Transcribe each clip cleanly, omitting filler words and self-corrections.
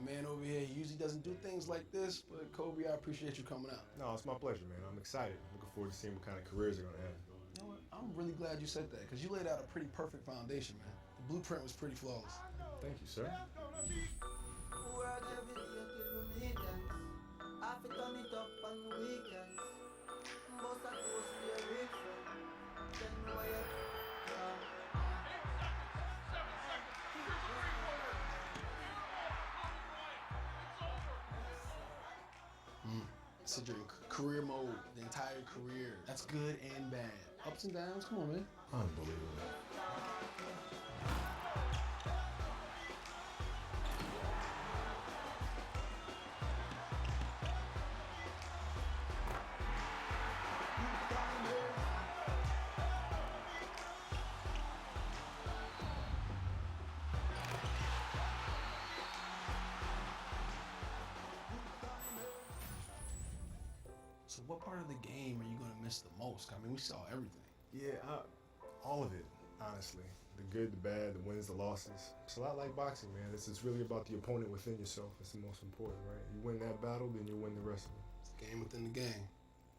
man over here, he usually doesn't do things like this, but Kobe, I appreciate you coming out. No, it's my pleasure, man. I'm excited. Looking forward to seeing what kind of careers they're going to have. You know what? I'm really glad you said that, because you laid out a pretty perfect foundation, man. The blueprint was pretty flawless. Thank you, sir. Considering career mode, the entire career. That's good and bad. Ups and downs, come on, man. Unbelievable. So what part of the game are you going to miss the most? I mean, we saw everything. Yeah, all of it, honestly. The good, the bad, the wins, the losses. It's a lot like boxing, man. It's really about the opponent within yourself. It's the most important, right? You win that battle, then you win the rest of it. It's the game within the game.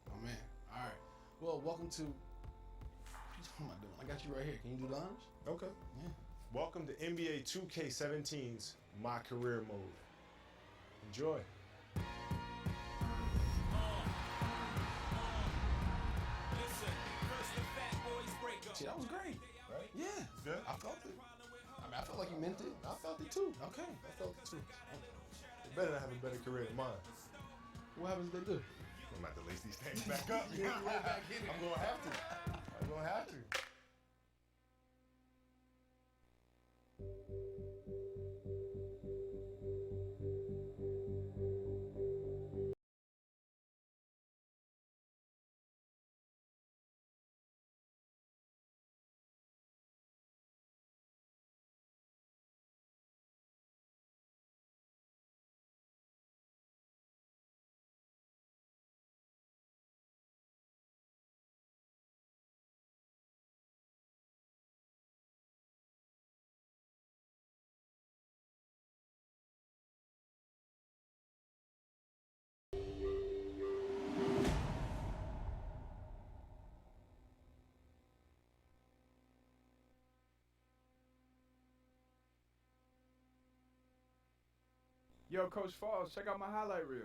Oh, man. All right. Well, welcome to... What am I doing? I got you right here. Can you do the honors? Okay. Yeah. Welcome to NBA 2K17's My Career Mode. Enjoy. See, that was great. Right? Yeah. Good? I felt it. I mean, I felt like you meant it. I felt it too. Okay. I felt it too. You better not have a better career than mine. What happens if they do? I'm about to lace these things back up. Yeah, right back in it. I'm going to have to. I'm going to have to. Yo, Coach Falls, check out my highlight reel.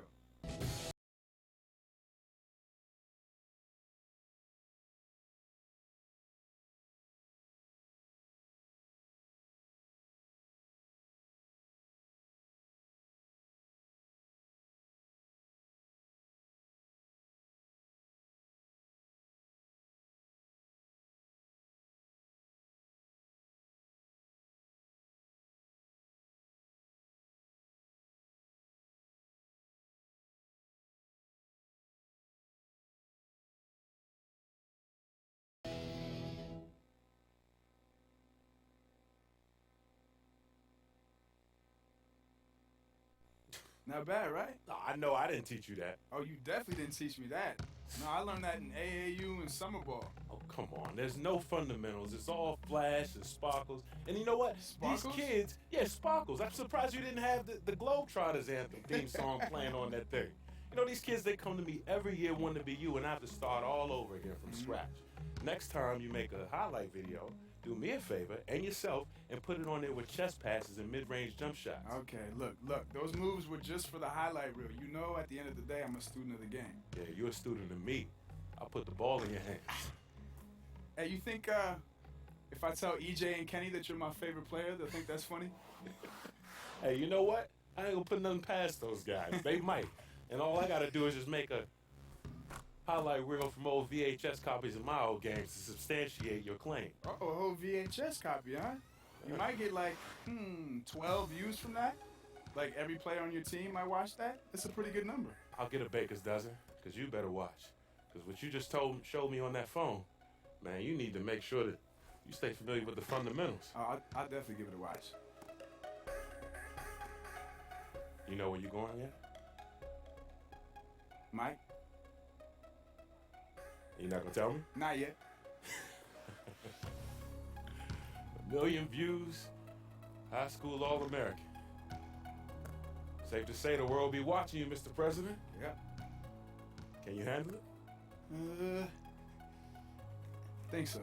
Not bad, right? No, I know I didn't teach you that. Oh, you definitely didn't teach me that. No, I learned that in AAU and summer ball. Oh, come on. There's no fundamentals. It's all flash and sparkles. And you know what? Sparkles? These kids, yeah, sparkles. I'm surprised you didn't have the Globetrotters anthem theme song playing on that thing. You know, these kids, they come to me every year wanting to be you, and I have to start all over again from scratch. Next time you make a highlight video, do me a favor and yourself and put it on there with chest passes and mid-range jump shots. Okay, look, those moves were just for the highlight reel. You know, at the end of the day, I'm a student of the game. Yeah, you're a student of me. I'll put the ball in your hands. Hey, you think if I tell EJ and Kenny that you're my favorite player, they'll think that's funny? Hey, you know what? I ain't gonna put nothing past those guys. They might. And all I gotta do is just make a highlight reel from old VHS copies of my old games to substantiate your claim. Uh-oh, a whole VHS copy, huh? You might get like, 12 views from that? Like every player on your team might watch that? That's a pretty good number. I'll get a baker's dozen, because you better watch. Because what you just showed me on that phone, man, you need to make sure that you stay familiar with the fundamentals. I'll definitely give it a watch. You know where you're going yet? Mike? You're not gonna tell me? Not yet. 1 million views, high school All-American. Safe to say the world will be watching you, Mr. President. Yep. Can you handle it? Think so.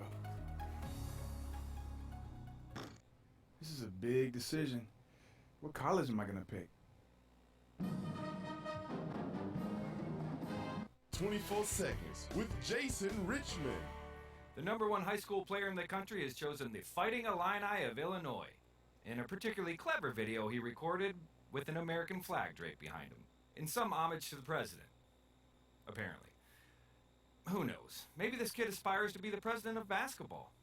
This is a big decision. What college am I gonna pick? 24 seconds with Jason Richmond. The #1 high school player in the country has chosen the Fighting Illini of Illinois in a particularly clever video he recorded with an American flag draped behind him, in some homage to the president. Apparently. Who knows? Maybe this kid aspires to be the president of basketball.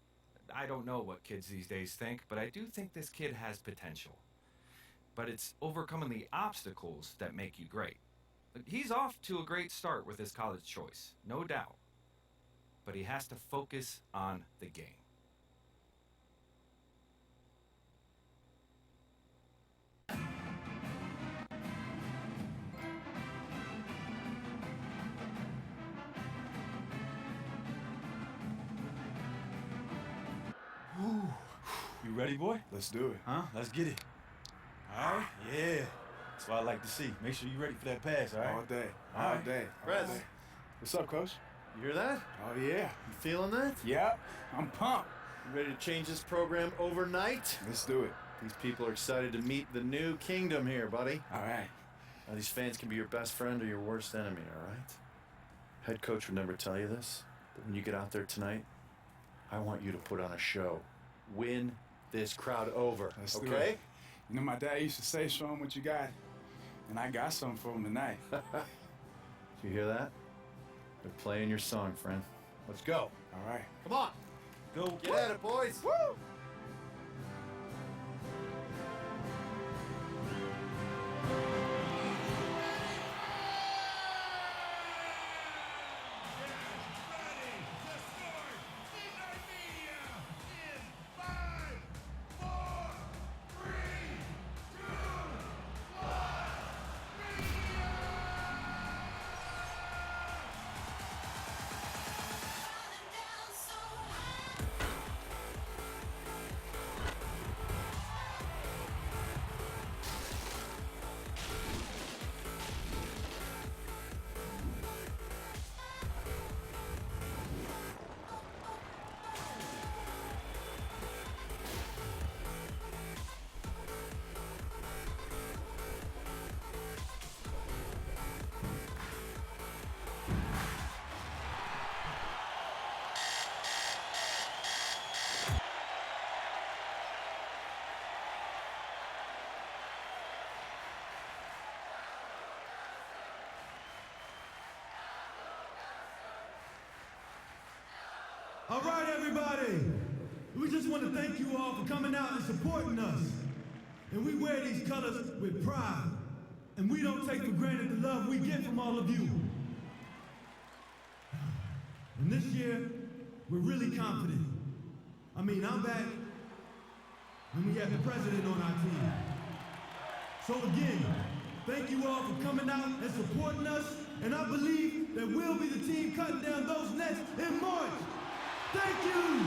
I don't know what kids these days think, but I do think this kid has potential. But it's overcoming the obstacles that make you great. He's off to a great start with his college choice, no doubt. But he has to focus on the game. You ready, boy? Let's do it. Huh? Let's get it. All right? Yeah. That's what I like to see. Make sure you're ready for that pass, all right? All day. All All right. day. All Press. day. What's up, Coach? You hear that? Oh, yeah. You feeling that? Yep. I'm pumped. You ready to change this program overnight? Let's do it. These people are excited to meet the new kingdom here, buddy. All right. Now, these fans can be your best friend or your worst enemy, all right? Head coach would never tell you this, but when you get out there tonight, I want you to put on a show. Win this crowd over, Let's do okay? it. You know, my dad used to say, show him what you got. And I got something for him tonight. You hear that? They're playing your song, friend. Let's go. All right. Come on. Go. Get at it, boys. Woo! All right, everybody. We just want to thank you all for coming out and supporting us. And we wear these colors with pride. And we don't take for granted the love we get from all of you. And this year, we're really confident. I mean, I'm back, and we have the president on our team. So again, thank you all for coming out and supporting us. And I believe that we'll be the team cutting down those nets in March. Thank you!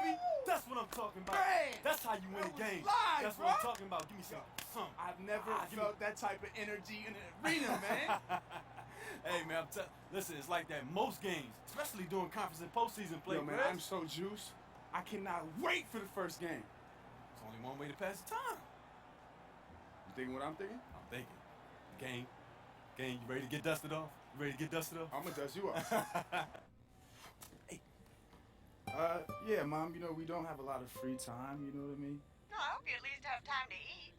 baby. That's what I'm talking about. Man, That's how you win a game. live, That's bro. what I'm talking about. Give me some. I've never give me- felt that type of energy in an arena, man. Hey, man, listen, it's like that most games, especially during conference and postseason play. Yo, man, Chris. I'm so juiced. I cannot wait for the first game. There's only one way to pass the time. You thinking what I'm thinking? I'm thinking. Game, you ready to get dusted off? You ready to get dusted off? I'm gonna dust you off. Yeah, Mom, you know, we don't have a lot of free time, you know what I mean? No, I hope you at least have time to eat.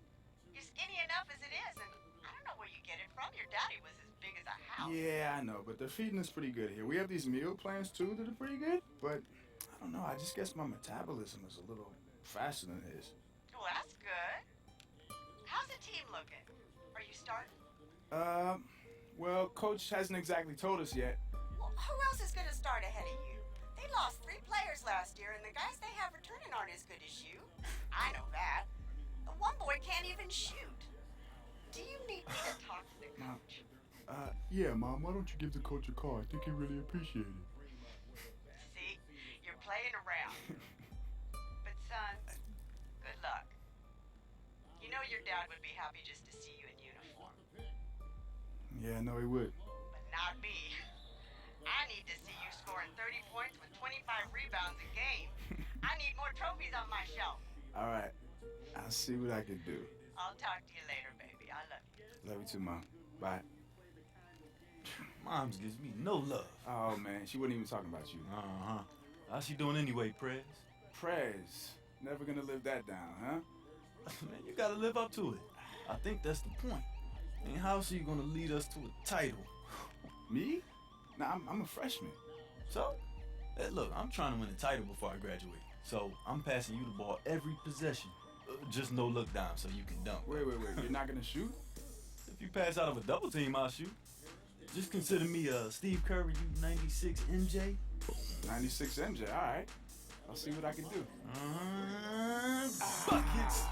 You're skinny enough as it is, and I don't know where you get it from. Your daddy was as big as a house. Yeah, I know, but the feeding is pretty good here. We have these meal plans, too, that are pretty good, but I don't know, I just guess my metabolism is a little faster than his. Well, that's good. How's the team looking? Are you starting? Well, Coach hasn't exactly told us yet. Well, who else is going to start ahead of you? They lost 3 players last year, and the guys they have returning aren't as good as you. I know that. The one boy can't even shoot. Do you need me to talk to the coach? Yeah, Mom, why don't you give the coach a call? I think he'd really appreciate it. See, you're playing around. But son, good luck. You know your dad would be happy just to see you in uniform. Yeah, I know he would. But not me. I need to see you scoring 30 points with 25 rebounds a game. I need more trophies on my shelf. All right, I'll see what I can do. I'll talk to you later, baby. I love you. Love you too, Mom. Bye. Mom's gives me no love. Oh, man, she wasn't even talking about you. Uh-huh. How's she doing anyway, Prez? Prez, never gonna live that down, huh? Man, you gotta live up to it. I think that's the point. And how's she gonna lead us to a title? Me? Nah, I'm a freshman. So, hey, look, I'm trying to win a title before I graduate. So, I'm passing you the ball every possession. Just no look down so you can dunk. Wait. You're not gonna shoot? If you pass out of a double team, I'll shoot. Just consider me Steve Kerr, you 96 MJ. 96 MJ, all right. I'll see what I can do. Buckets.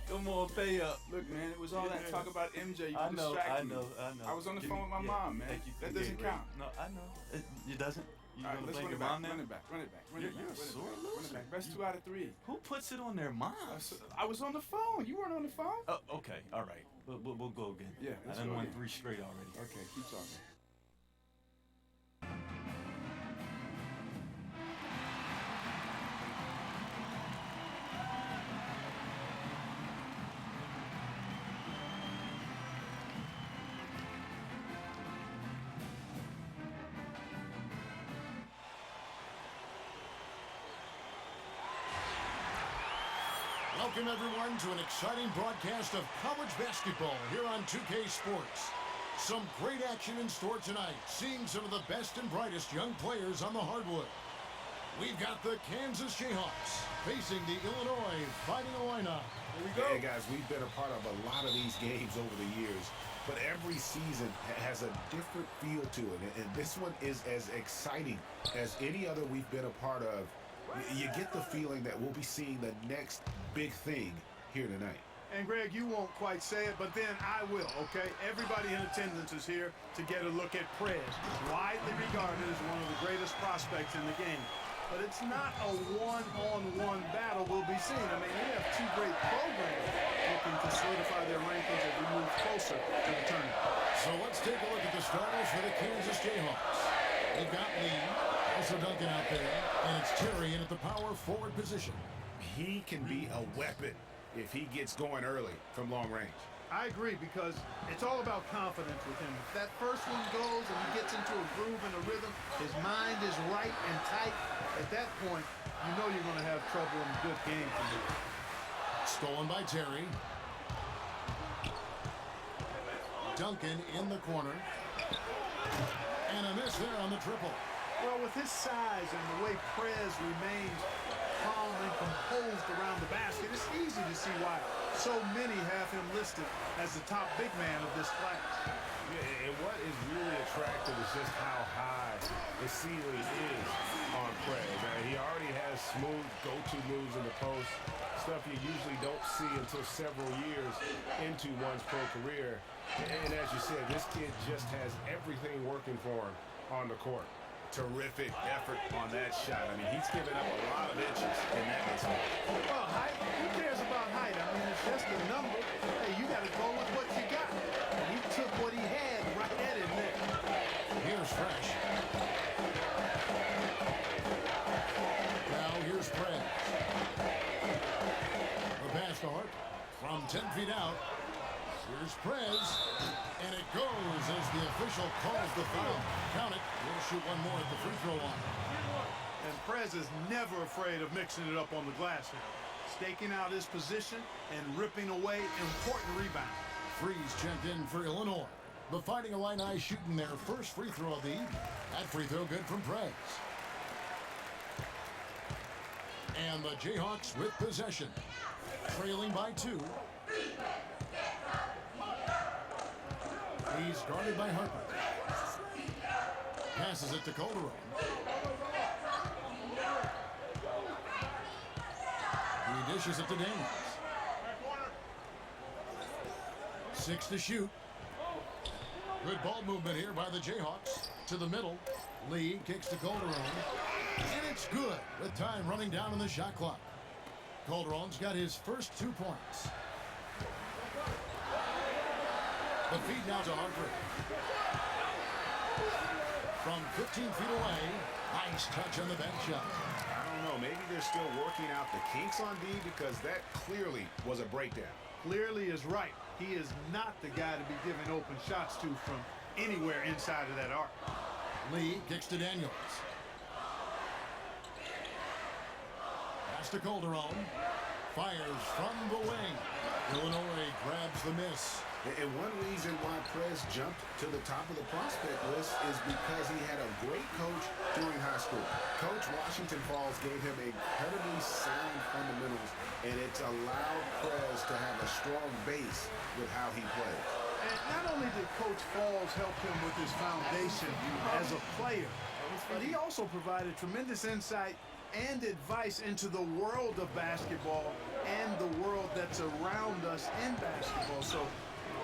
Come on, pay up. Look, man, it was all that talk about MJ. You I know. distracted me. I was on the Give phone me- with my yeah, mom, man. thank you. That doesn't Yeah, count. No, I know. It doesn't. You All right, gonna let's blame run your it back. mom now? Run it back. You're a sore loser. Best 2 out of 3. Who puts it on their mom? I was on the phone. You weren't on the phone? Oh, okay, all right. We'll go again. Yeah, I let's done go won again. 3 straight already. Okay, keep talking. Welcome, everyone, to an exciting broadcast of college basketball here on 2K Sports. Some great action in store tonight, seeing some of the best and brightest young players on the hardwood. We've got the Kansas Jayhawks facing the Illinois Fighting Illini. Here we go. Hey guys, we've been a part of a lot of these games over the years, but every season has a different feel to it, and this one is as exciting as any other we've been a part of. You get the feeling that we'll be seeing the next big thing here tonight. And Greg, you won't quite say it, but then I will, okay? Everybody in attendance is here to get a look at Prez, widely regarded as one of the greatest prospects in the game. But it's not a one-on-one battle we'll be seeing. I mean, we have 2 great programs looking to solidify their rankings as we move closer to the tournament. So let's take a look at the starters for the Kansas Jayhawks. They've got Lee, also Duncan out there, and it's Terry in at the power forward position. He can be a weapon if he gets going early from long range. I agree, because it's all about confidence with him. If that first one goes and he gets into a groove and a rhythm, his mind is right and tight, at that point, you know you're going to have trouble in a good game for you. Stolen by Terry. Duncan in the corner. And a miss there on the triple. Well, with his size and the way Prez remains calm and composed around the basket, it's easy to see why so many have him listed as the top big man of this class. Yeah, and what is really attractive is just how high the ceiling is on Prez. He already has smooth go-to moves in the post, stuff you usually don't see until several years into one's pro career. And as you said, this kid just has everything working for him on the court. Terrific effort on that shot. I mean, he's given up a lot of inches in that instance. Well, height, who cares about height? I mean, it's just a number. Hey, you got to go with what you got. And he took what he had right at him there. Here's Fresh. Now here's Prez. The pass to Hart from 10 feet out. Here's Prez, and it goes as the official calls the foul. Count it. He'll shoot one more at the free throw line. And Prez is never afraid of mixing it up on the glass here. Staking out his position and ripping away important rebounds. Freeze checked in for Illinois. The Fighting Illini shooting their first free throw of the evening. That free throw good from Prez. And the Jayhawks with possession. Trailing by 2. He's guarded by Harper. Passes it to Calderon. He dishes it to Daniels. 6 to shoot. Good ball movement here by the Jayhawks. To the middle. Lee kicks to Calderon. And it's good with time running down on the shot clock. Calderon's got his first 2 points. The feed now to Harper. From 15 feet away, nice touch on the back shot. I don't know. Maybe they're still working out the kinks on D because that clearly was a breakdown. Clearly is right. He is not the guy to be giving open shots to from anywhere inside of that arc. Lee kicks to Daniels. Pass to Calderon. Fires from the wing. Illinois grabs the miss. And one reason why Prez jumped to the top of the prospect list is because he had a great coach during high school. Coach Washington Falls gave him incredibly sound fundamentals, and it's allowed Prez to have a strong base with how he plays. And not only did Coach Falls help him with his foundation as a player, but he also provided tremendous insight and advice into the world of basketball and the world that's around us in basketball. So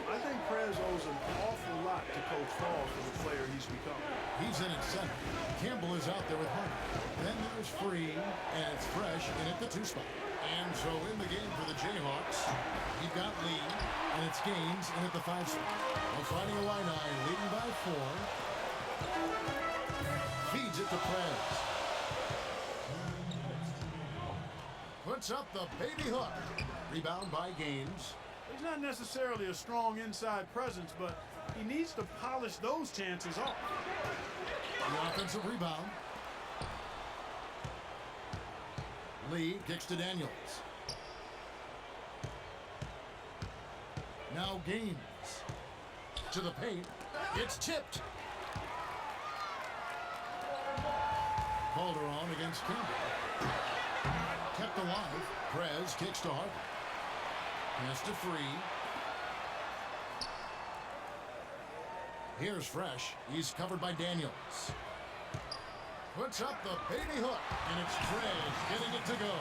I think Prez owes an awful lot to Coach Falls for the player he's become. He's in at center. Campbell is out there with Hunter. Then there's Free, and it's Fresh in at the 2 spot. And so in the game for the Jayhawks, you've got Lee, and it's Gaines in at the 5 spot. The Fighting Illini leading by 4. Feeds it to Prez. Puts up the baby hook. Rebound by Gaines. He's not necessarily a strong inside presence, but he needs to polish those chances off. The offensive rebound. Lee kicks to Daniels. Now Gaines. To the paint. It's tipped. Calderon against Campbell. Kept alive. Prez kicks to Harper. Pass to Free. Here's Fresh. He's covered by Daniels. Puts up the baby hook, and it's Prez getting it to go.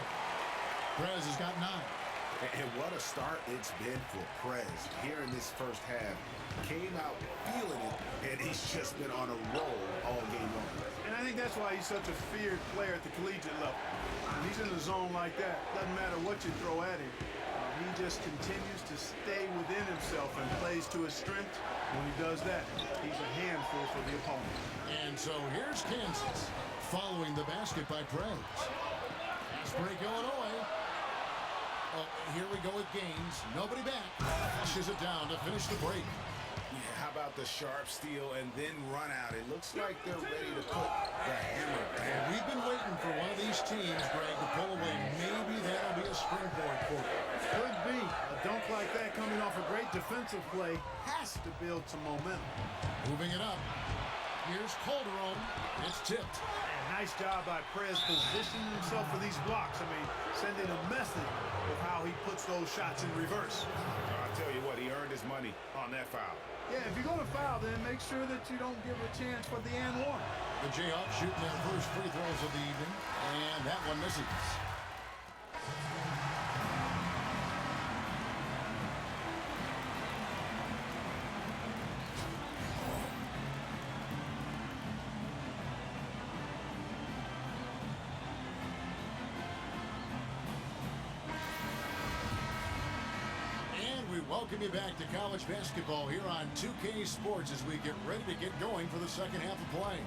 Prez has got 9. And what a start it's been for Prez here in this first half. Came out feeling it, and he's just been on a roll all game long. And I think that's why he's such a feared player at the collegiate level. When he's in a zone like that, doesn't matter what you throw at him. He just continues to stay within himself and plays to his strength. When he does that, he's a handful for the opponent. And so here's Kansas following the basket by Prez. Pass break Illinois. Oh, here we go with Gaines. Nobody back. Flushes it down to finish the break. Yeah, how about the sharp steal and then run out? It looks like they're ready to put the hammer down. And we've been waiting for one of these teams, Greg, to pull away. Maybe that'll be a springboard for them. Could be. A dunk like that coming off a great defensive play has to build some momentum. Moving it up. Here's Calderon. It's tipped. And nice job by Prez positioning himself for these blocks. I mean, sending a message of how he puts those shots in reverse. I'll tell you what, he earned his money on that foul. Yeah, if you're going to foul, then make sure that you don't give a chance for the and one. The Jayhawks shooting their first free throws of the evening, and that one misses. we welcome you back to college basketball here on 2K Sports as we get ready to get going for the second half of play.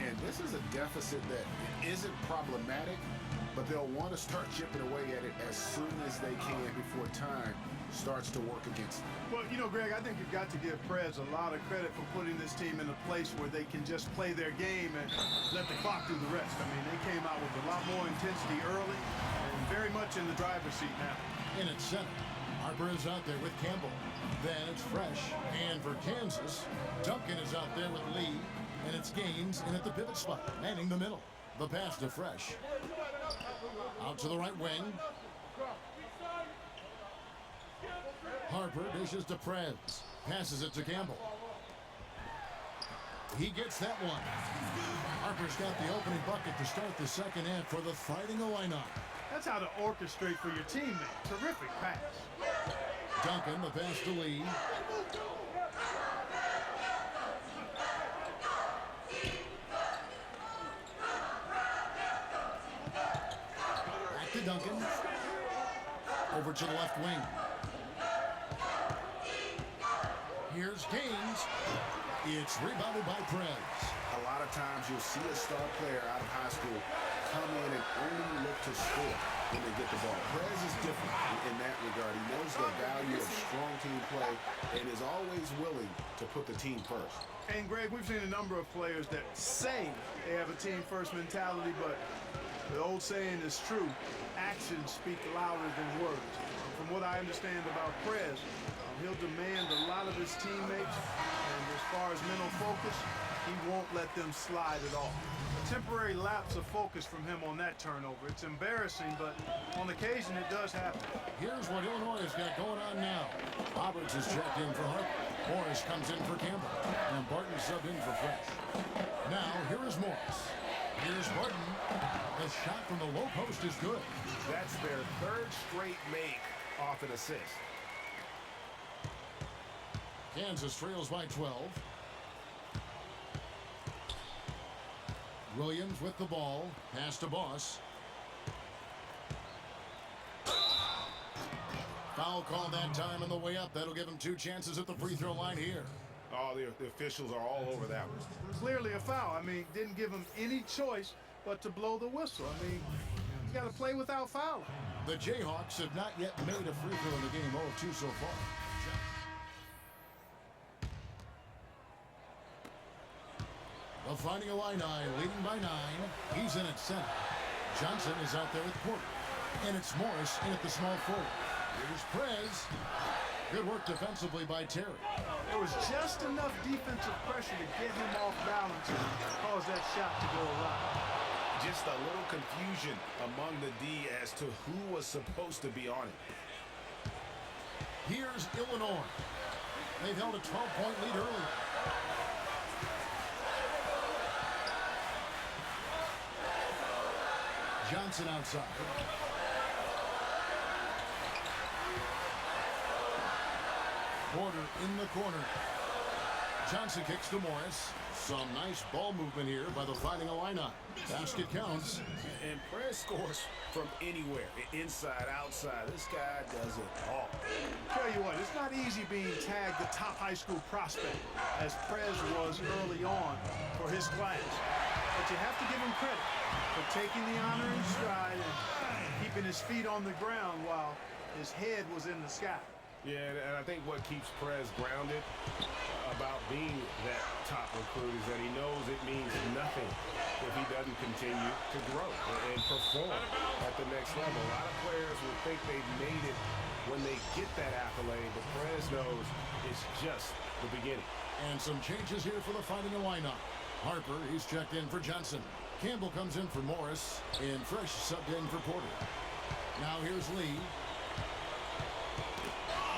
And this is a deficit that isn't problematic, but they'll want to start chipping away at it as soon as they can before time starts to work against them. Well, you know, Greg, I think you've got to give Prez a lot of credit for putting this team in a place where they can just play their game and let the clock do the rest. I mean, they came out with a lot more intensity early and very much in the driver's seat now. In at center, Harper is out there with Campbell. Then it's Fresh. And for Kansas, Duncan is out there with Lee. And it's Gaines in at the pivot spot, manning the middle. The pass to Fresh. Out to the right wing. Harper dishes to Prez. Passes it to Campbell. He gets that one. Harper's got the opening bucket to start the second half for the Fighting Illini. That's how to orchestrate for your teammate. Terrific pass. Duncan, the pass to Lee. Back to Duncan. Over to the left wing. Here's Gaines. It's rebounded by Prez. A lot of times you'll see a star player out of high school come in and only look to score when they get the ball. Prez is different in that regard. He knows the value of strong team play and is always willing to put the team first. And Greg, we've seen a number of players that say they have a team first mentality, but the old saying is true. Actions speak louder than words. From what I understand about Prez, he'll demand a lot of his teammates, and as far as mental focus, he won't let them slide at all. A temporary lapse of focus from him on that turnover. It's embarrassing, but on occasion it does happen. Here's what Illinois has got going on now. Roberts is checked in for Harper. Morris comes in for Campbell, and Barton subbed in for Fresh. Now, here is Morris. Here's Barton. The shot from the low post is good. That's their third straight make off an assist. Kansas trails by 12. Williams with the ball. Pass to Boss. Foul call that time on the way up. That'll give him 2 chances at the free throw line here. Oh, the officials are all over that one. Clearly a foul. I mean, didn't give him any choice but to blow the whistle. I mean, you got to play without fouling. The Jayhawks have not yet made a free throw in the game. 0 of 2 so far. The Fighting Illini leading by 9. He's in at center. Johnson is out there with Porter. And it's Morris in at the small forward. Here's Prez. Good work defensively by Terry. There was just enough defensive pressure to get him off balance and cause that shot to go awry. Just a little confusion among the D as to who was supposed to be on it. Here's Illinois. They've held a 12-point lead earlier. Johnson outside. Porter in the corner. Johnson kicks to Morris. Some nice ball movement here by the Fighting Illini. Basket counts. And Prez scores from anywhere. Inside, outside. This guy does it all. Tell you what, it's not easy being tagged the top high school prospect, as Prez was early on for his class. But you have to give him credit for taking the honor in stride and keeping his feet on the ground while his head was in the sky. Yeah, and I think what keeps Prez grounded about being that top recruit is that he knows it means nothing if he doesn't continue to grow and perform at the next level. A lot of players will think they've made it when they get that accolade, but Prez knows it's just the beginning. And some changes here for the Fighting Illini. Harper, he's checked in for Johnson. Campbell comes in for Morris, and Fresh subbed in for Porter. Now here's Lee.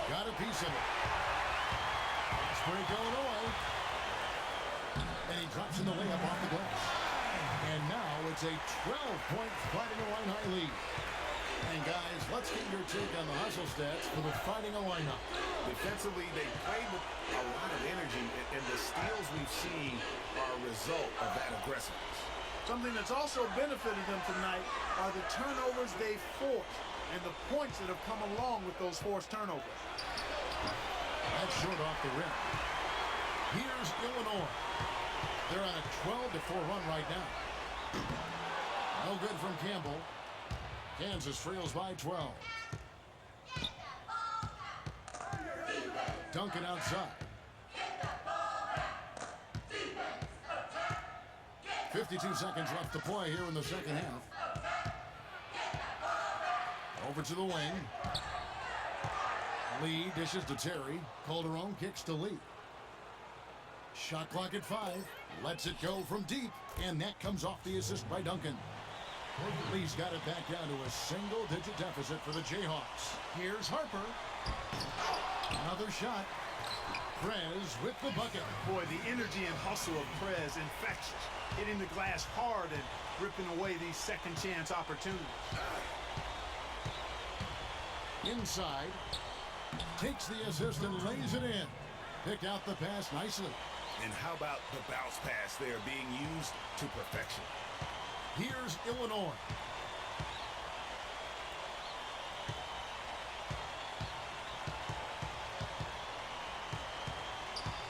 Got a piece of it. Fast break Illinois. And he drops in the layup off the glass. And now it's a 12-point Fighting Illini lead. And guys, let's get your take on the hustle stats for the Fighting Illini. Defensively, they played with a lot of energy, and the steals we've seen are a result of that aggressiveness. Something that's also benefited them tonight are the turnovers they forced. and the points that have come along with those forced turnovers. That's short off the rim. Here's Illinois. They're on a 12-4 run right now. No good from Campbell. Kansas trails by 12. Duncan outside. 52 seconds left to play here in the second half. Over to the wing. Lee dishes to Terry. Calderon kicks to Lee. Shot clock at 5. Lets it go from deep. And that comes off the assist by Duncan. Lee's got it back down to a single-digit deficit for the Jayhawks. Here's Harper. Another shot. Prez with the bucket. Boy, the energy and hustle of Prez infectious. Hitting the glass hard and ripping away these second-chance opportunities. Inside. Takes the assist and lays it in. Picked out the pass nicely. And how about the bounce pass there being used to perfection? Here's Illinois.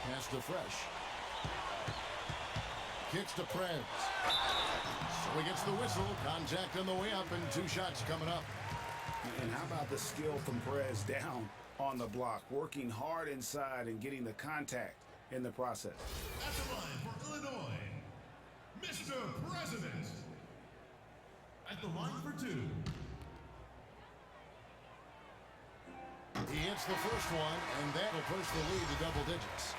Pass to Fresh. Kicks to Prez. So he gets the whistle. Contact on the way up and 2 shots coming up. And how about the skill from Perez down on the block, working hard inside and getting the contact in the process. At the line for Illinois, Mr. President. At the line for 2. He hits the first one, and that'll push the lead to double digits.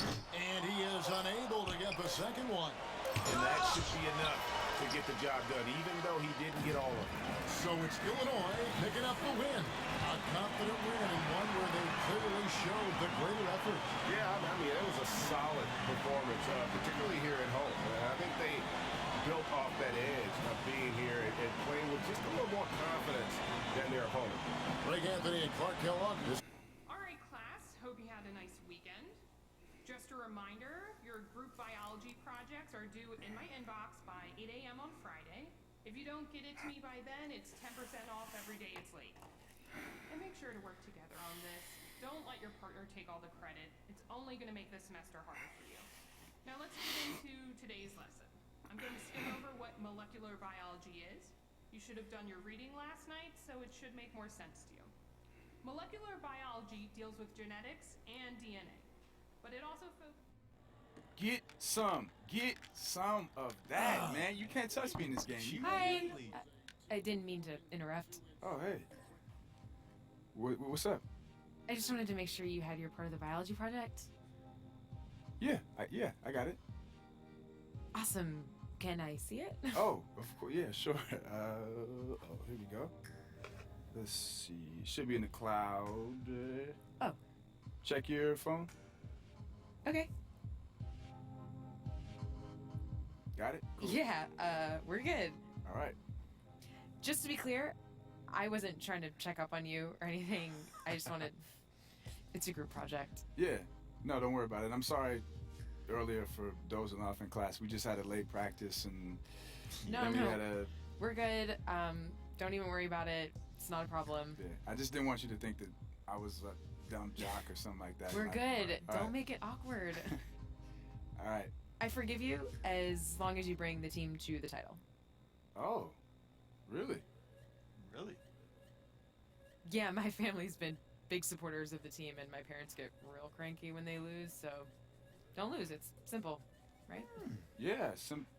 And he is unable to get the second one. And that should be enough to get the job done, even though he didn't get all of it. So it's Illinois picking up the win. A confident win and one where they clearly showed the greater effort. Yeah, I mean, it was a solid performance, particularly here at home. I think they built off that edge of being here and playing with just a little more confidence than their opponent. Greg Anthony and Clark Kellogg. All right, class. Hope you had a nice weekend. Just a reminder, your group biology projects are due in my inbox by 8 a.m. on Friday. If you don't get it to me by then, it's 10% off every day it's late. And make sure to work together on this. Don't let your partner take all the credit. It's only going to make this semester harder for you. Now let's get into today's lesson. I'm going to skim over what molecular biology is. You should have done your reading last night, so it should make more sense to you. Molecular biology deals with genetics and DNA. But it also Get some of that, man. You can't touch me in this game. Hi. I didn't mean to interrupt. Oh, hey. What's up? I just wanted to make sure you had your part of the biology project. Yeah, I got it. Awesome. Can I see it? Oh, of course. Yeah, sure. Here we go. Let's see. Should be in the cloud. Oh. Check your phone. Okay. Got it? Cool. Yeah, we're good. All right. Just to be clear, I wasn't trying to check up on you or anything. I just wanted... It's a group project. Yeah. No, don't worry about it. I'm sorry earlier for dozing off in class. We just had a late practice and... No. We're good. Don't even worry about it. It's not a problem. Yeah. I just didn't want you to think that I was a dumb jock or something like that. We're good. All Don't right. make it awkward. All right. I forgive you as long as you bring the team to the title. Oh, really? Really? Yeah, my family's been big supporters of the team, and my parents get real cranky when they lose, so don't lose. It's simple, right? Yeah,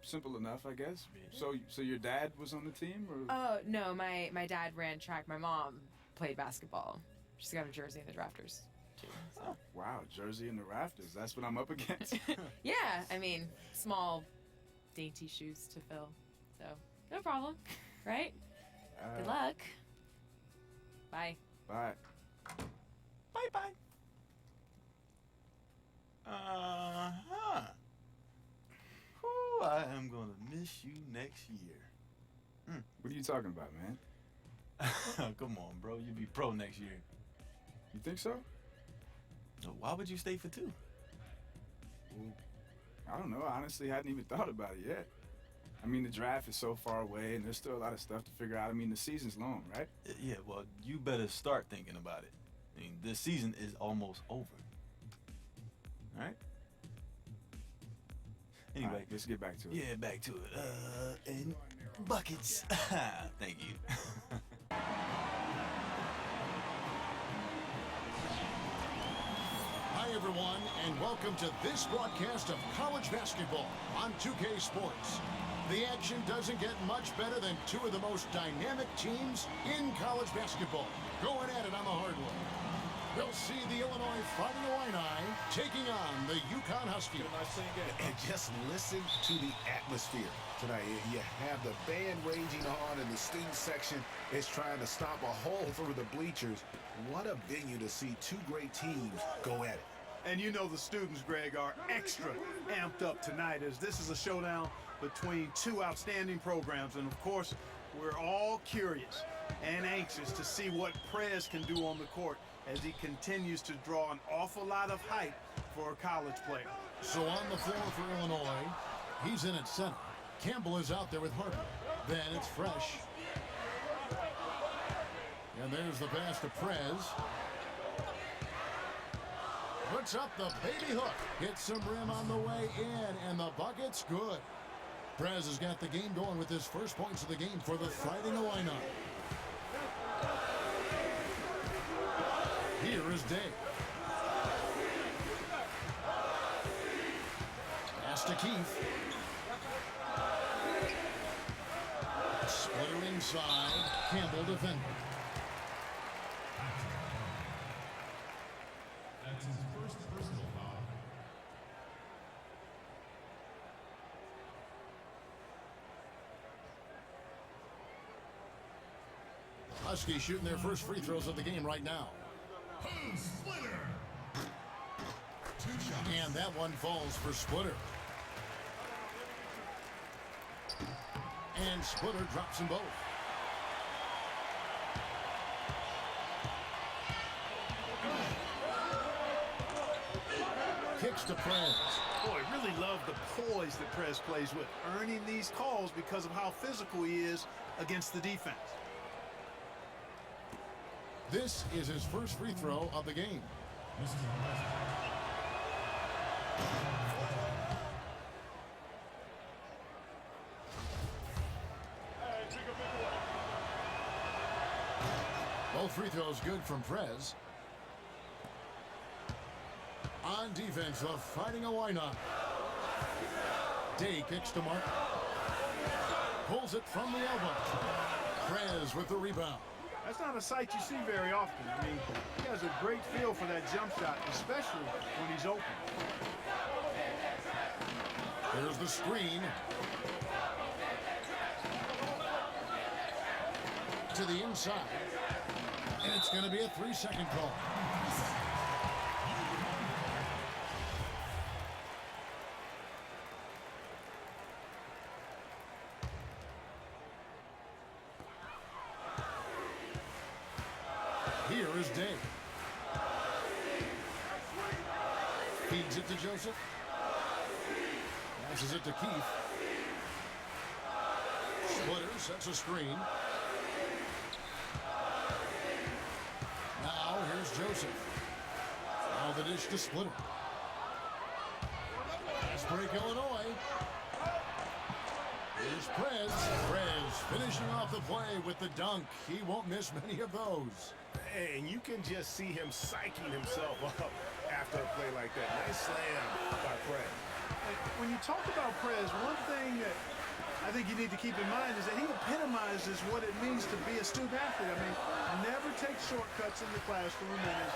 simple enough, I guess. So your dad was on the team, or? Oh, no, my dad ran track. My mom played basketball. She's got a jersey in the drafters, too. So. Oh, wow, jersey in the rafters. That's what I'm up against. Yeah, I mean, small, dainty shoes to fill. So, no problem, right? Good luck. Bye. Bye. Bye-bye. Uh-huh. Whew, I am going to miss you next year. What are you talking about, man? Come on, bro. You'll be pro next year. You think so? Why would you stay for 2? Well, I don't know. I honestly hadn't even thought about it yet. I mean, the draft is so far away, and there's still a lot of stuff to figure out. I mean, the season's long, right? Yeah, well, you better start thinking about it. I mean, this season is almost over. All right? Anyway, All right, let's get back to it. Yeah, back to it. And buckets. Thank you. Hi, everyone, and welcome to this broadcast of college basketball on 2K Sports. The action doesn't get much better than two of the most dynamic teams in college basketball going at it on the hardwood. We'll see the Illinois Fighting Illini taking on the UConn Huskies. And just listen to the atmosphere tonight. You have the band raging on, and the student section is trying to stop a hole through the bleachers. What a venue to see two great teams go at it. And you know the students, Greg, are extra amped up tonight as this is a showdown between two outstanding programs. And, of course, we're all curious and anxious to see what Prez can do on the court as he continues to draw an awful lot of hype for a college player. So on the floor for Illinois, he's in at center. Campbell is out there with Harper. Then it's Fresh. And there's the pass to Prez. Puts up the baby hook. Hits some rim on the way in, and the bucket's good. Prez has got the game going with his first points of the game for the Fighting Illini. Here is Day. Pass to Keith. Splitter inside. Campbell defending. That's his first personal foul. Huskies shooting their first free throws of the game right now. Splitter. 2 shots. And that one falls for Splitter. And Splitter drops them both. Kicks to Prez. Boy, really love the poise that Prez plays with, earning these calls because of how physical he is against the defense. This is his first free throw of the game. Both free throws good from Prez. On defense, the Fighting Illini. Day kicks to Mark. Pulls it from the elbow. Prez with the rebound. That's not a sight you see very often. I mean, he has a great feel for that jump shot, especially when he's open. There's the screen. To the inside. And it's going to be a 3-second call. Here is Day. Feeds it to Joseph. Passes it to Keith. Splitter sets a screen. Now here's Joseph. Now the dish to Splitter. Fast break Illinois. Here's Prez. Prez finishing off the play with the dunk. He won't miss many of those. And you can just see him psyching himself up after a play like that. Nice slam by Prez. When you talk about Prez, one thing that I think you need to keep in mind is that he epitomizes what it means to be a student athlete. I mean, never takes shortcuts in the classroom and is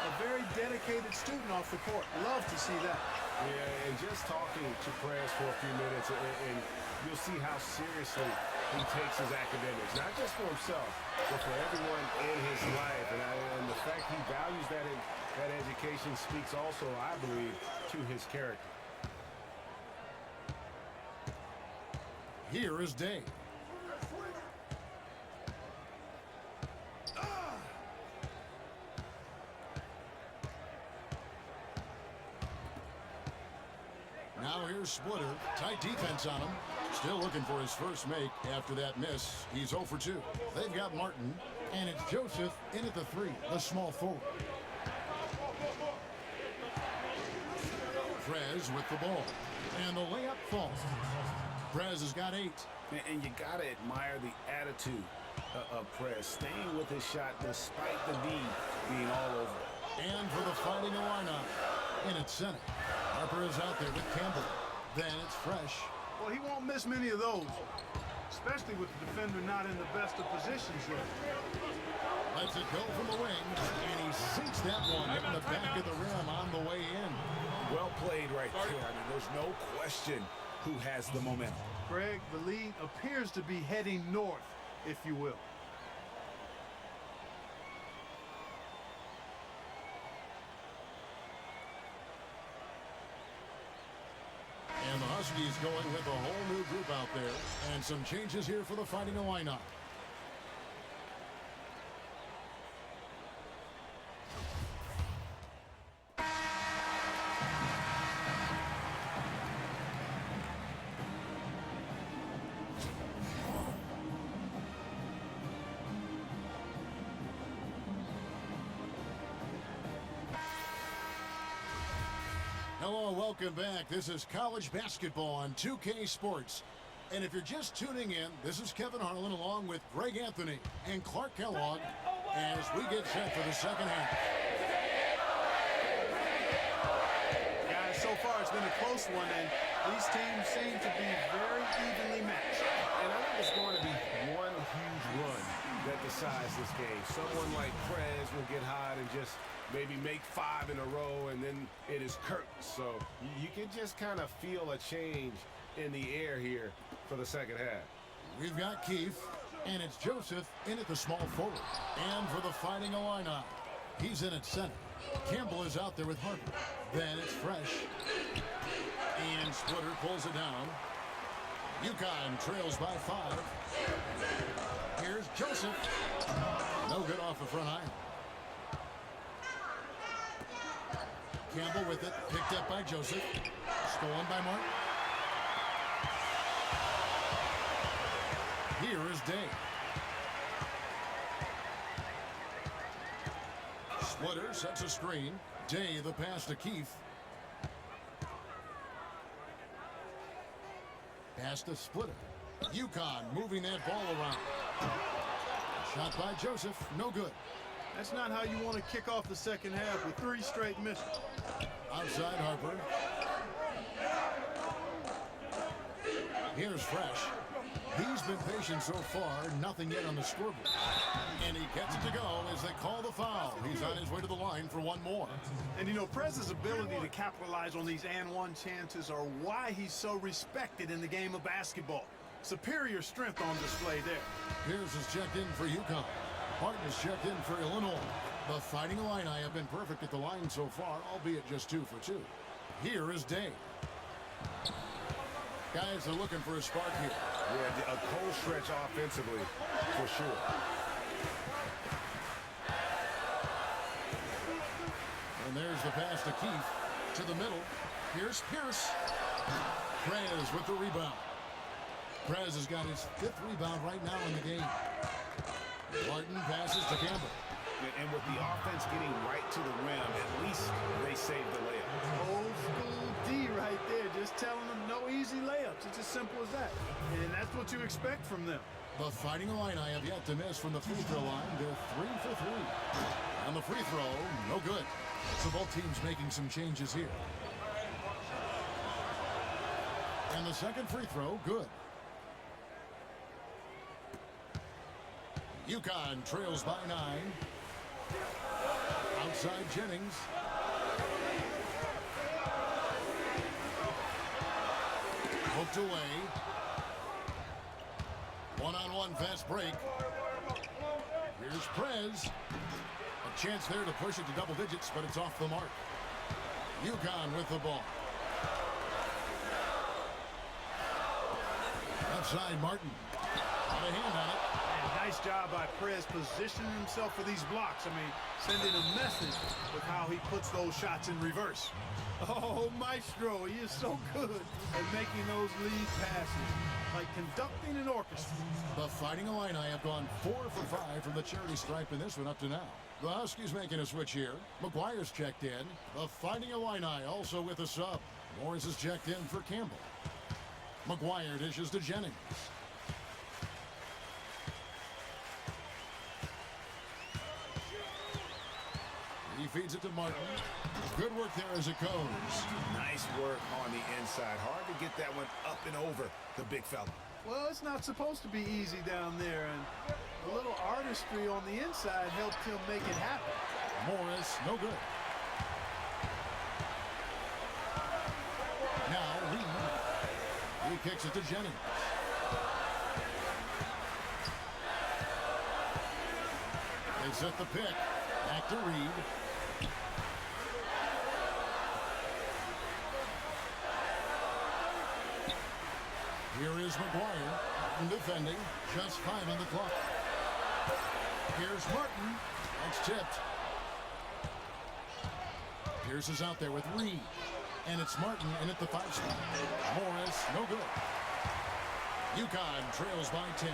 a very dedicated student off the court. Love to see that. Yeah, and just talking to Prez for a few minutes, and you'll see how seriously he takes his academics, not just for himself, but for everyone in his life. And the fact he values that education speaks also, I believe, to his character. Here is Day. Now here's Splitter. Tight defense on him. Still looking for his first make after that miss. He's 0 for 2. They've got Martin, and it's Joseph in at the 3, the small forward. Prez with the ball, and the layup falls. Prez has got 8. And you got to admire the attitude of Prez, staying with his shot despite the need being all over it. And for the Fighting Illini, in its center. Harper is out there with Campbell. Then it's Fresh. Well, he won't miss many of those, especially with the defender not in the best of positions there. Lets it go from the wing, and he sinks that one in the back of the rim on the way in. Well played right there. I mean, there's no question who has the momentum. Greg, the lead appears to be heading north, if you will. And the Huskies going with a whole new group out there. And some changes here for the Fighting Illini. Hello, welcome back. This is college basketball on 2K Sports. And if you're just tuning in, this is Kevin Harlan along with Greg Anthony and Clark Kellogg as we get set for the second half. Guys, so far it's been a close one, and these teams seem to be very evenly matched. And I think it's going to be one huge run that decides this game. Someone like Prez will get hot and just maybe make 5 in a row, and then it is curtains. So you can just kind of feel a change in the air here for the second half. We've got Keefe, and it's Joseph in at the small forward. And for the Fighting Illini, he's in at center. Campbell is out there with Harper. Then it's Fresh. And Splitter pulls it down. UConn trails by 5. Here's Joseph. No good off the front iron. Campbell with it, picked up by Joseph. Stolen by Martin. Here is Day. Splitter sets a screen. Day the pass to Keefe. Pass to Splitter. UConn moving that ball around. Shot by Joseph, no good. That's not how you want to kick off the second half with 3 straight misses. Outside Harper. Here's Fresh. He's been patient so far, nothing yet on the scoreboard. And he gets it to go as they call the foul. He's on his way to the line for one more. And you know, Prez's ability to capitalize on these and-one chances are why he's so respected in the game of basketball. Superior strength on display there. Pierce is checked in for UConn. Martin is checked in for Illinois. The Fighting Illini have been perfect at the line so far, albeit just 2 for 2. Here is Day. Guys are looking for a spark here. Yeah, a cold stretch offensively, for sure. And there's the pass to Keefe. To the middle. Here's Pierce. Prez with the rebound. Prez has got his 5th rebound right now in the game. Martin passes to Campbell. And with the offense getting right to the rim, at least they saved the layup. Old school D right there, just telling them no easy layups. It's as simple as that. And that's what you expect from them. The Fighting Illini have yet to miss from the free throw line. They're 3 for 3. On the free throw, no good. So both teams making some changes here. And the second free throw, good. UConn trails by 9. Outside Jennings. Hooked away. One-on-one fast break. Here's Prez. A chance there to push it to double digits, but it's off the mark. UConn with the ball. Outside Martin. Got a hand on it. Nice job by Prez positioning himself for these blocks. I mean, sending a message with how he puts those shots in reverse. Oh, Maestro, he is so good at making those lead passes, like conducting an orchestra. The Fighting Illini have gone 4 for 5 from the charity stripe in this one up to now. The Huskies making a switch here. McGuire's checked in. The Fighting Illini also with a sub. Morris is checked in for Campbell. McGuire dishes to Jennings. He feeds it to Martin. Good work there as it goes. Nice work on the inside. Hard to get that one up and over the big fella. Well, it's not supposed to be easy down there, and a little artistry on the inside helped him make it happen. Morris, no good. Now Reed. He kicks it to Jennings. They set the pick. Back to Reed. Here is McGuire. Martin defending. Just 5 on the clock. Here's Martin. That's tipped. Pierce is out there with Reed. And it's Martin in at the 5 spot. Morris, no good. UConn trails by 10.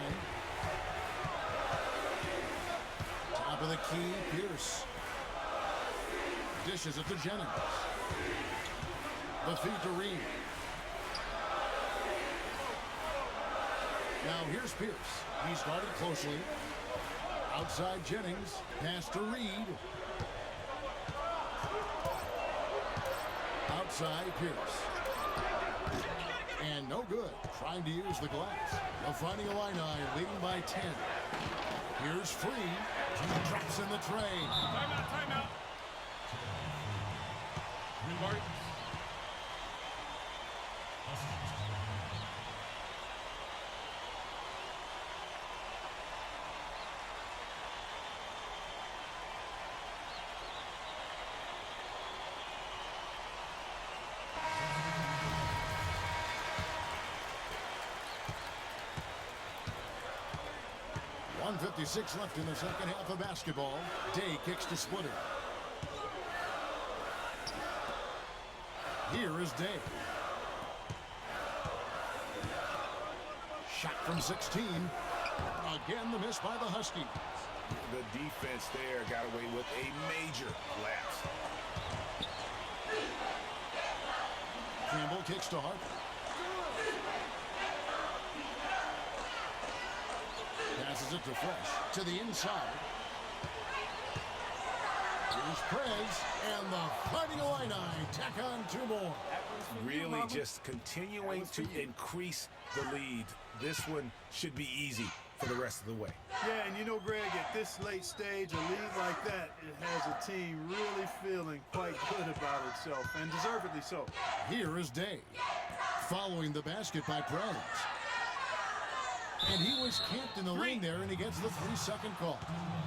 Top of the key, Pierce. Dishes it to Jennings. The feed to Reed. Now here's Pierce. He's guarded closely. Outside Jennings. Pass to Reed. Outside Pierce. And no good. Trying to use the glass. The Fighting Illini leading by 10. Here's Free. He drops in the tray. Timeout. Martin. .56 left in the second half of basketball. Day kicks to Splitter. Here is Day. Shot from 16. Again, the miss by the Huskies. The defense there got away with a major lapse. Campbell kicks to Harper. Passes it to Fresh. To the inside. Here's Prez. And the Fighting Illini tack on 2 more. Really just continuing to increase the lead. This one should be easy for the rest of the way. Yeah, and you know, Greg, at this late stage, a lead like that, it has a team really feeling quite good about itself, and deservedly so. Here is Day. Following the basket by Prez. And he was camped in the lane there, and he gets the 3-second call.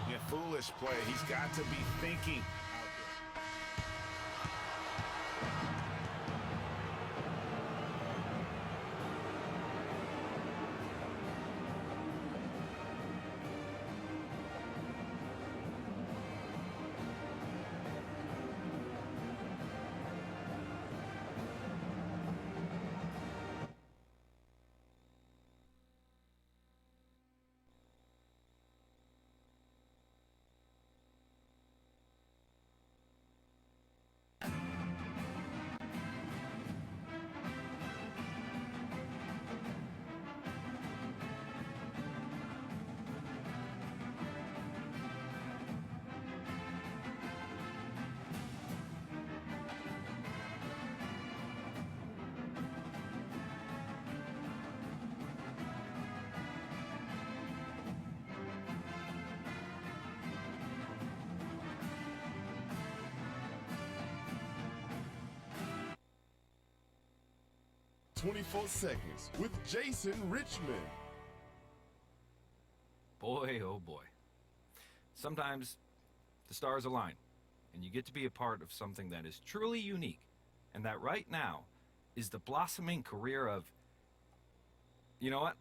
Yeah, foolish play. He's got to be thinking. "24 Seconds" with Jason Richmond. Boy, oh boy. Sometimes the stars align, and you get to be a part of something that is truly unique, and that right now is the blossoming career of, you know what?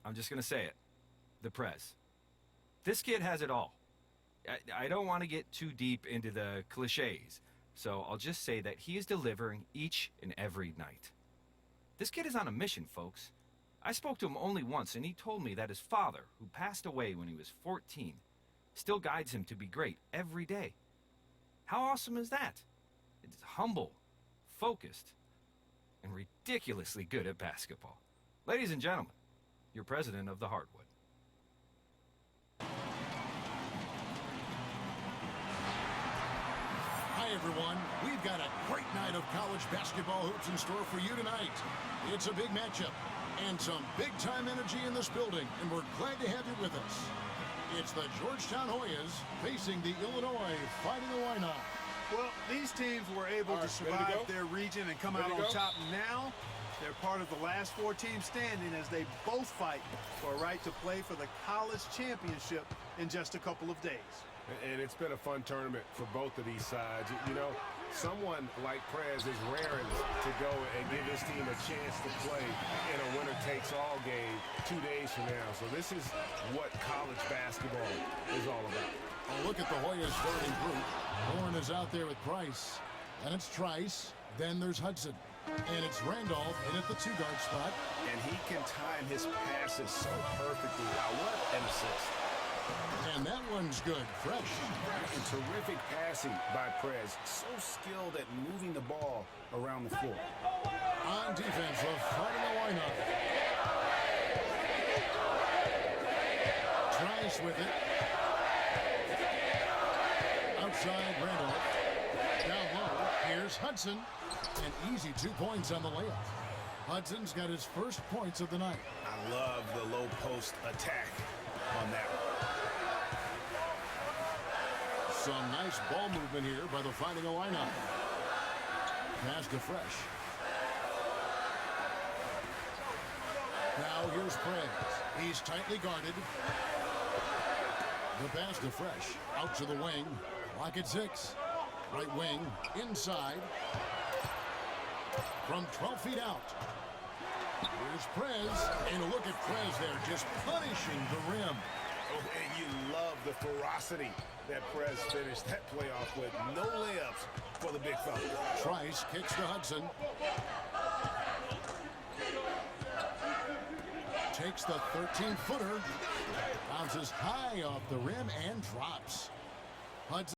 I'm just going to say it, the Prez. This kid has it all. I don't want to get too deep into the cliches, so I'll just say that he is delivering each and every night. This kid is on a mission, folks. I spoke to him only once, and he told me that his father, who passed away when he was 14, still guides him to be great every day. How awesome is that? It's humble, focused, and ridiculously good at basketball. Ladies and gentlemen, your president of the Hardwood. Hi, everyone. We've got a great night of college basketball hoops in store for you tonight. It's a big matchup and some big-time energy in this building, and we're glad to have you with us. It's the Georgetown Hoyas facing the Illinois Fighting Illini. Well, these teams were able to survive their region and come out on top. Now, they're part of the last 4 teams standing as they both fight for a right to play for the college championship in just a couple of days. And it's been a fun tournament for both of these sides. You know, someone like Prez is raring to go and give his team a chance to play in a winner-takes-all game 2 days from now. So this is what college basketball is all about. Oh, look at the Hoyas starting group. Horn is out there with Price. Then it's Trice. Then there's Hudson. And it's Randolph in at the 2-guard spot. And he can time his passes so perfectly. Wow, what an assist. And that one's good, fresh. And terrific passing by Prez. So skilled at moving the ball around the floor. On defense, the Fighting Illini. Trice with it. Outside Randolph. Down low, here's Hudson. And easy 2 points on the layup. Hudson's got his first points of the night. I love the low post attack on that one. Some nice ball movement here by the Fighting Illini. Pass to Fresh. Now here's Prez. He's tightly guarded. The pass to Fresh. Out to the wing. Lock at 6. Right wing. Inside. From 12 feet out. Here's Prez. And a look at Prez there, just punishing the rim. Oh, and you love the ferocity that Prez finished that play off with. No layups for the big fella. Trice kicks to Hudson. Takes the 13-footer. Bounces high off the rim and drops. Hudson.